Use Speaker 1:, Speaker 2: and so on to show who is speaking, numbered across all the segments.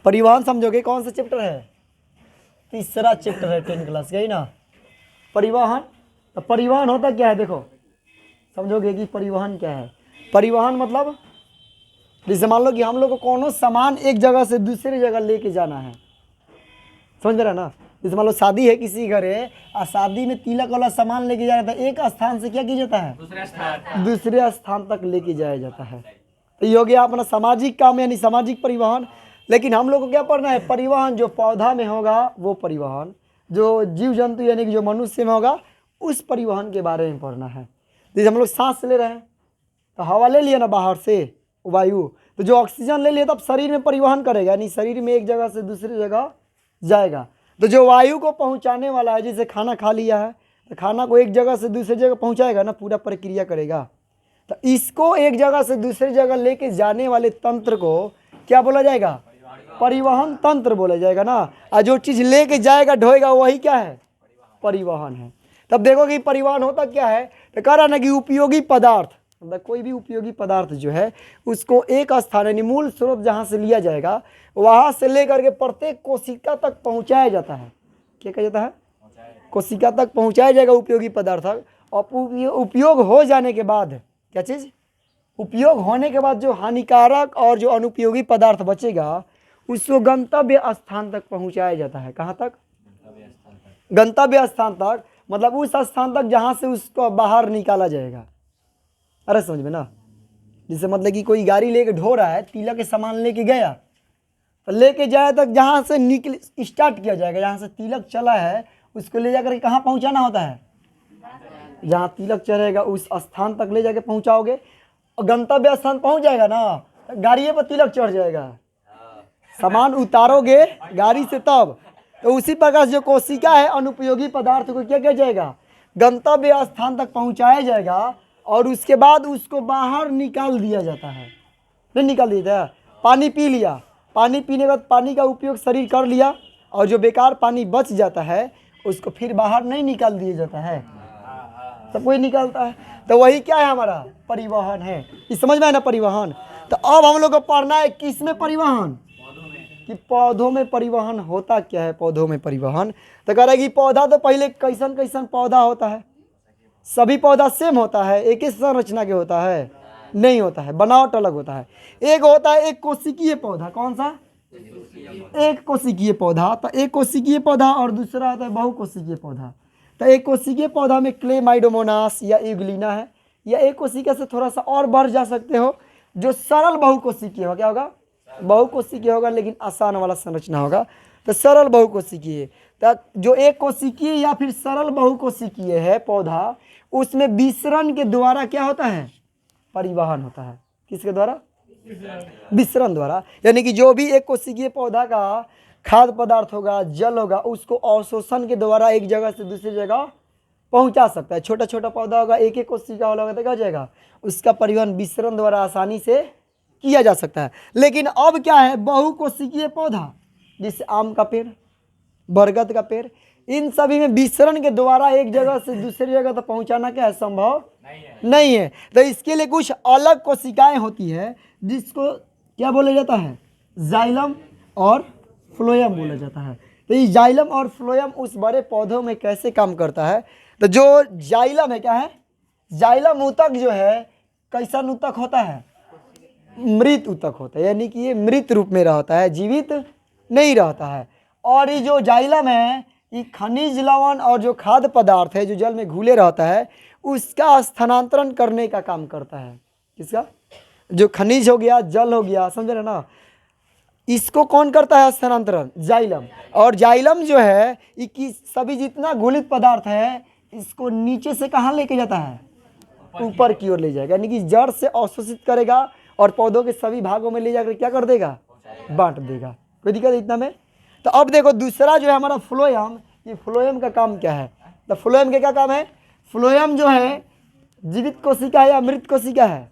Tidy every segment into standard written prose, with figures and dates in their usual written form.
Speaker 1: परिवहन समझोगे कौन सा चैप्टर है? तीसरा चैप्टर है 10 क्लास का ही ना, परिवहन। तो परिवहन होता क्या है देखो, समझोगे कि परिवहन क्या है। परिवहन मतलब जैसे मान लो कि हम लोग को कोनो सामान एक जगह से दूसरी जगह लेके जाना है, समझ रहे ना। जैसे मान लो शादी है किसी घर है और शादी में तिलक वाला सामान लेके जाया जाता है, एक स्थान से क्या किया जाता है, दूसरे स्थान तक लेके जाया जाता है। तो ये हो गया अपना सामाजिक काम यानी सामाजिक परिवहन। लेकिन हम लोग को क्या पढ़ना है, परिवहन जो पौधा में होगा वो परिवहन, जो जीव जंतु यानी कि जो मनुष्य में होगा उस परिवहन के बारे में पढ़ना है। जैसे हम लोग सांस ले रहे हैं तो हवा ले लिया ना बाहर से वायु, तो जो ऑक्सीजन ले लिया तब शरीर में परिवहन करेगा, यानी शरीर में एक जगह से दूसरी जगह जाएगा। तो जो वायु को पहुंचाने वाला है, जैसे खाना खा लिया है तो खाना को एक जगह से दूसरी जगह पहुंचाएगा ना, पूरा प्रक्रिया करेगा। तो इसको एक जगह से दूसरी जगह लेके जाने वाले तंत्र को क्या बोला जाएगा, परिवहन तंत्र बोला जाएगा ना। और जो चीज़ लेके जाएगा ढोएगा वही क्या है, परिवहन है। तब देखो कि परिवहन होता क्या है, तो कह रहा ना कि उपयोगी पदार्थ, मतलब कोई भी उपयोगी पदार्थ जो है उसको एक स्थान यानी मूल स्रोत जहाँ से लिया जाएगा वहाँ से लेकर के प्रत्येक कोशिका तक पहुँचाया जाता है। क्या कहा जाता है, कोशिका तक पहुँचाया जाएगा उपयोगी पदार्थ। और उपयोग हो जाने के बाद क्या चीज़, उपयोग होने के बाद जो हानिकारक और जो अनुपयोगी पदार्थ बचेगा उसको गंतव्य स्थान तक पहुँचाया जाता है। कहाँ तक, गंतव्य स्थान तक, मतलब उस स्थान तक जहाँ से उसको बाहर निकाला जाएगा। अरे समझ में ना, जैसे मतलब कि कोई गाड़ी लेके ढो रहा है, तिलक के सामान लेके गया तो लेके जाए तक जहाँ से निकल स्टार्ट किया जाएगा, जहाँ से तिलक चला है उसको ले जाकर कहाँ पहुँचाना होता है, जहाँ तिलक चढ़ेगा उस स्थान तक ले जाके पहुँचाओगे। और गंतव्य स्थान पहुँच जाएगा ना, गाड़िए पर तिलक चढ़ जाएगा, सामान उतारोगे गाड़ी से तब। तो उसी प्रकार जो कोशिका है अनुपयोगी पदार्थ को क्या किया जाएगा, गंतव्य स्थान तक पहुँचाया जाएगा और उसके बाद उसको बाहर निकाल दिया जाता है। नहीं निकाल दिया जाता, पानी पी लिया, पानी पीने के बाद पानी का उपयोग शरीर कर लिया और जो बेकार पानी बच जाता है उसको फिर बाहर नहीं निकाल दिया जाता है, सब कोई निकालता है। तो वही क्या है, हमारा परिवहन है। इस समझ में है ना परिवहन। तो अब हम लोग को पढ़ना है किस में परिवहन, कि पौधों में परिवहन होता क्या है। पौधों में परिवहन तो कह रहा है कि पौधा तो पहले कैसन कैसन पौधा होता है, सभी पौधा सेम होता है, एक ही संरचना के होता है, नहीं होता है, बनावट अलग होता है। एक होता है एक कोशिकीय पौधा, कौन सा, एक कोशिकीय पौधा। तो एक कोशिकीय पौधा और दूसरा होता है बहुकोशिकीय पौधा। तो एक कोशिकीय पौधा में क्लेमाइडोमोनास या यूग्लिना है, या एक कोशिका से थोड़ा सा और बढ़ जा सकते हो जो सरल बहुकोशिकीय हो, क्या होगा, बहुकोशिकीय होगा लेकिन आसान वाला संरचना होगा, तो सरल बहुकोशिकीय। तो जो एक कोशिकीय या फिर सरल बहुकोशिकीय है पौधा, उसमें विसरण के द्वारा क्या होता है, परिवहन होता है। किसके द्वारा, विसरण द्वारा। यानी कि जो भी एक कोशिकीय पौधा का खाद्य पदार्थ होगा, जल होगा, उसको अवशोषण के द्वारा एक जगह से दूसरी जगह पहुंचा सकता है। छोटा छोटा पौधा होगा, एक एक कोशिका वाला होगा तो क्या हो जाएगा, उसका परिवहन विसरण द्वारा आसानी से किया जा सकता है। लेकिन अब क्या है, बहुकोशिकीय पौधा, जैसे आम का पेड़, बरगद का पेड़, इन सभी में विसरण के द्वारा एक जगह से दूसरी जगह तक पहुंचाना क्या है, संभव नहीं है। तो इसके लिए कुछ अलग कोशिकाएं होती है जिसको क्या बोला जाता है, जाइलम और फ्लोएम बोला जाता है। तो ये जाइलम और फ्लोएम उस बड़े पौधों में कैसे काम करता है, तो जो जाइलम है क्या है, जाइलम ऊतक जो है कैसा ऊतक होता है, मृत ऊतक होता है, यानी कि ये मृत रूप में रहता है, जीवित नहीं रहता है। और ये जो जाइलम है ये खनिज लवण और जो खाद्य पदार्थ है जो जल में घुले रहता है उसका स्थानांतरण करने का काम करता है। किसका, जो खनिज हो गया, जल हो गया, समझ रहे ना, इसको कौन करता है स्थानांतरण, जाइलम। और जाइलम जो है ये सभी जितना घुलित पदार्थ है इसको नीचे से कहाँ लेके जाता है, ऊपर की ओर ले जाएगा, यानी कि जड़ से अवशोषित करेगा और पौधों के सभी भागों में ले जाकर क्या कर देगा, बांट देगा। कोई दिक्कत इतना में। तो अब देखो दूसरा जो है हमारा फ्लोएम, ये फ्लोएम का काम क्या है, तो फ्लोएम के क्या काम है, फ्लोएम जो है जीवित कोशिका है या मृत कोशिका है,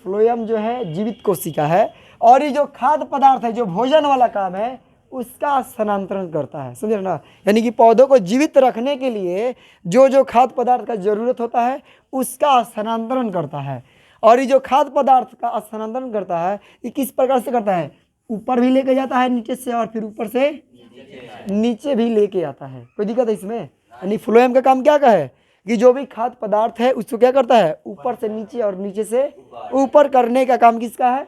Speaker 1: फ्लोएम जो है जीवित कोशिका है। और ये जो खाद्य पदार्थ है, जो भोजन वाला काम है, उसका स्थानांतरण करता है, समझ रहे ना। यानी कि पौधों को जीवित रखने के लिए जो जो खाद्य पदार्थ का जरूरत होता है उसका स्थानांतरण करता है। और ये जो खाद्य पदार्थ का स्थानांतरण करता है ये किस प्रकार से करता है, ऊपर भी लेके जाता है नीचे से, और फिर ऊपर से नीचे भी लेके आता है। कोई दिक्कत है इसमें? यानी फ्लोएम का काम क्या है कि जो भी खाद्य पदार्थ है उसको क्या करता है, ऊपर से नीचे और नीचे से ऊपर करने का काम किसका है,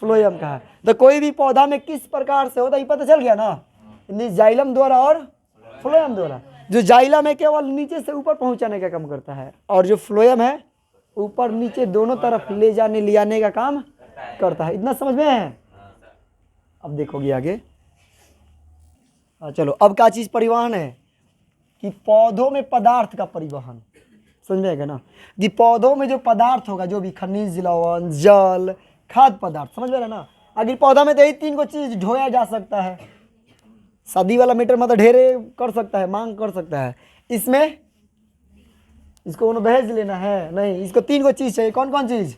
Speaker 1: फ्लोएम का है। तो कोई भी पौधा में किस प्रकार से होता है ये पता चल गया ना, जाइलम द्वारा और फ्लोएम द्वारा। जो जाइलम है केवल नीचे से ऊपर पहुंचाने का काम करता है, और जो फ्लोएम है ऊपर नीचे दोनों तरफ ले जाने ले आने का काम करता है। इतना समझ में है? अब देखोगे आगे। चलो, अब क्या चीज परिवहन है कि पौधों में पदार्थ का परिवहन। समझ में आएगा ना कि पौधों में जो पदार्थ होगा, जो भी खनिज लवण जल खाद्य पदार्थ, समझ में आएगा ना। अगर पौधा में तो यही 3 को चीज ढोया जा सकता है। शादी वाला मीटर मतलब ढेरे कर सकता है, मांग कर सकता है। इसमें इसको दहेज लेना है नहीं, इसको 3 को चीज चाहिए। कौन कौन चीज?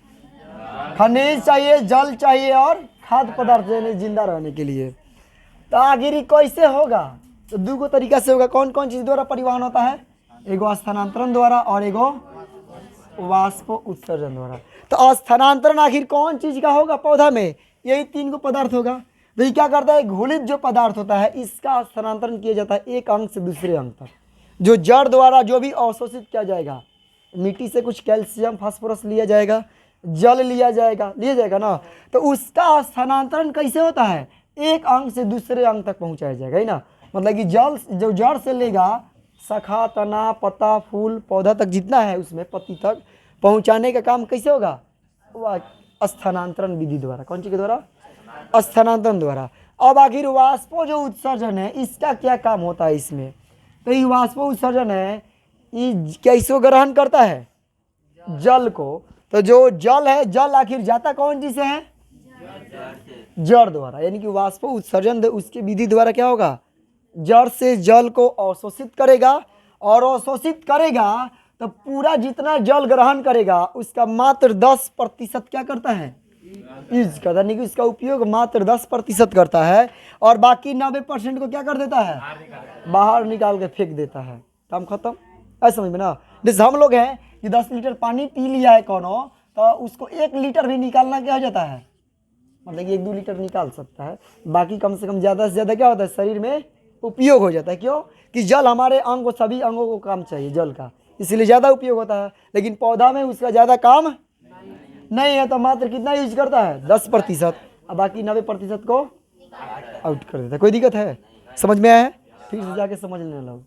Speaker 1: खनिज चाहिए, जल चाहिए और खाद्य पदार्थ चाहिए जिंदा रहने के लिए। तो आखिर ये कैसे होगा? तो 2 तरीका से होगा। कौन कौन चीज द्वारा परिवहन होता है? एगो स्थानांतरण द्वारा और एगो वाष्प उत्सर्जन द्वारा। तो स्थानांतरण आखिर कौन चीज का होगा पौधा में? यही 3 को पदार्थ होगा। तो ये क्या करता है, घुलित जो पदार्थ होता है इसका स्थानांतरण किया जाता है एक अंग से दूसरे अंग तक। जो जड़ द्वारा जो भी अवशोषित किया जाएगा, मिट्टी से कुछ कैल्शियम फास्फोरस लिया जाएगा, जल लिया जाएगा ना, तो उसका स्थानांतरण कैसे होता है? एक अंग से दूसरे अंग तक पहुंचाया जाएगा, है ना। मतलब कि जल जो जड़ से लेगा, शाखा तना पत्ता फूल पौधा तक जितना है उसमें पत्ती तक पहुंचाने का काम कैसे होगा? वह स्थानांतरण विधि द्वारा। कौन सी के द्वारा? स्थानांतरण द्वारा। अब आखिर वाष्प जो उत्सर्जन है इसका क्या काम होता है इसमें? तो ये वाष्प उत्सर्जन है, ये कैसे ग्रहण करता है? जल को। तो जो जल है, जल आखिर जाता कौन चीज से है? जड़ द्वारा। यानी कि वाष्प उत्सर्जन उसकी विधि द्वारा क्या होगा? जड़ से जल को अवशोषित करेगा, और अवशोषित करेगा तो पूरा जितना जल ग्रहण करेगा उसका मात्र 10% क्या करता है? यूज करता है। यानी कि उसका उपयोग मात्र 10% करता है, और बाकी 90% को क्या कर देता है? बाहर निकाल के फेंक देता है। काम खत्म। ऐसा समझ में ना। जैसे हम लोग हैं कि 10 लीटर पानी पी लिया है कोनो, तो उसको 1 लीटर भी निकालना क्या हो जाता है? मतलब कि 1-2 लीटर निकाल सकता है, बाकी कम से कम ज़्यादा से ज़्यादा क्या होता है? शरीर में उपयोग हो जाता है। क्यों? कि जल हमारे अंग सभी अंगों को काम चाहिए जल का, इसलिए ज़्यादा उपयोग होता है। लेकिन पौधा में उसका ज़्यादा काम नहीं है, तो मात्र कितना यूज करता है? 10%, और बाकी 90% को आउट कर देता है। कोई दिक्कत है? समझ में आया है? फिर से जाके समझ लेना लोग।